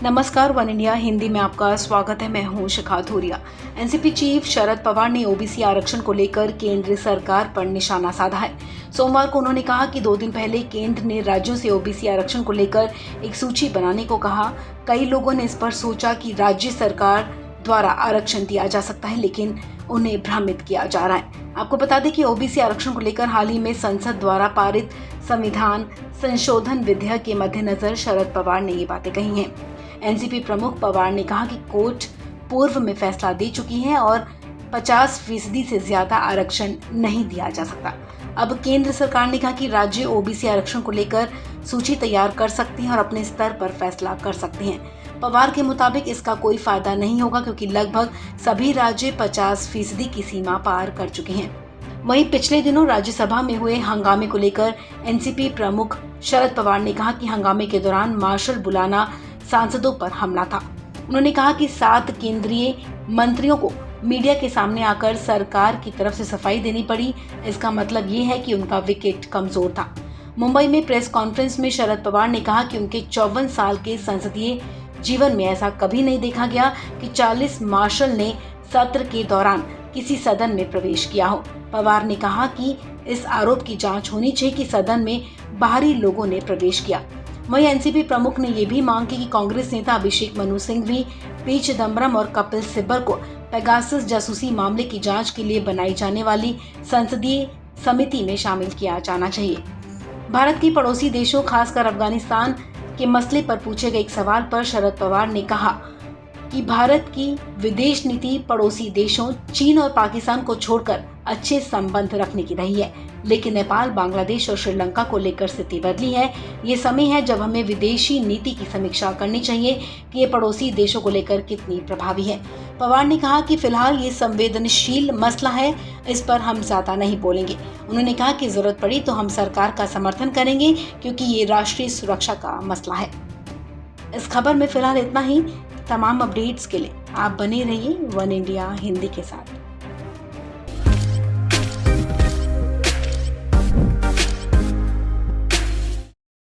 नमस्कार, one India Hindi में आपका स्वागत है। मैं हूं शिखा धूरिया। एनसीपी चीफ शरद पवार ने ओबीसी आरक्षण को लेकर केंद्र सरकार पर निशाना साधा है। सोमवार को उन्होंने कहा कि 2 दिन पहले केंद्र ने राज्यों से ओबीसी आरक्षण को लेकर एक सूची बनाने को कहा। कई लोगों ने इस पर सोचा कि राज्य सरकार द्वारा आरक्षण दिया जा सकता है, लेकिन उन्हें भ्रमित किया जा रहा है। आपको बता दें कि ओबीसी आरक्षण को लेकर हाल ही में संसद द्वारा पारित संविधान संशोधन विधेयक के मद्देनजर शरद पवार ने ये बातें कही हैं। एनसीपी प्रमुख पवार ने कहा कि कोर्ट पूर्व में फैसला दे चुकी है और 50% से ज्यादा आरक्षण नहीं दिया जा सकता। अब केंद्र सरकार ने कहा कि राज्य ओबीसी आरक्षण को लेकर सूची तैयार कर सकते हैं और अपने स्तर पर फैसला कर सकते हैं। पवार के मुताबिक इसका कोई फायदा नहीं होगा, क्योंकि लगभग सभी राज्य 50% की सीमा पार कर चुके हैं। वहीं पिछले दिनों राज्यसभा में हुए हंगामे को लेकर एनसीपी प्रमुख शरद पवार ने कहा कि हंगामे के दौरान मार्शल बुलाना सांसदों पर हमला था। उन्होंने कहा कि 7 केंद्रीय मंत्रियों को मीडिया के सामने आकर सरकार की तरफ से सफाई देनी पड़ी। इसका मतलब ये है कि उनका विकेट कमजोर था। मुंबई में प्रेस कॉन्फ्रेंस में शरद पवार ने कहा कि उनके 54 साल के संसदीय जीवन में ऐसा कभी नहीं देखा गया कि 40 मार्शल ने सत्र के दौरान किसी सदन में प्रवेश किया हो। पवार ने कहा कि इस आरोप की जांच होनी चाहिए कि सदन में बाहरी लोगों ने प्रवेश किया। वहीं एनसीपी प्रमुख ने ये भी मांग की कि कांग्रेस नेता अभिषेक मनु सिंघवी, पी चिदम्बरम और कपिल सिब्बल को पेगासस जासूसी मामले की जांच के लिए बनाई जाने वाली संसदीय समिति में शामिल किया जाना चाहिए। भारत की पड़ोसी देशों, खासकर अफगानिस्तान के मसले पर पूछे गए एक सवाल पर शरद पवार ने कहा कि भारत की विदेश नीति पड़ोसी देशों चीन और पाकिस्तान को छोड़कर अच्छे संबंध रखने की रही है, लेकिन नेपाल, बांग्लादेश और श्रीलंका को लेकर स्थिति बदली है। ये समय है जब हमें विदेशी नीति की समीक्षा करनी चाहिए कि ये पड़ोसी देशों को लेकर कितनी प्रभावी है। पवार ने कहा कि फिलहाल ये संवेदनशील मसला है, इस पर हम ज्यादा नहीं बोलेंगे। उन्होंने कहा कि जरूरत पड़ी तो हम सरकार का समर्थन करेंगे, क्योंकि ये राष्ट्रीय सुरक्षा का मसला है। इस खबर में फिलहाल इतना ही। तमाम अपडेट्स के लिए आप बने रहिए वन इंडिया हिंदी के साथ।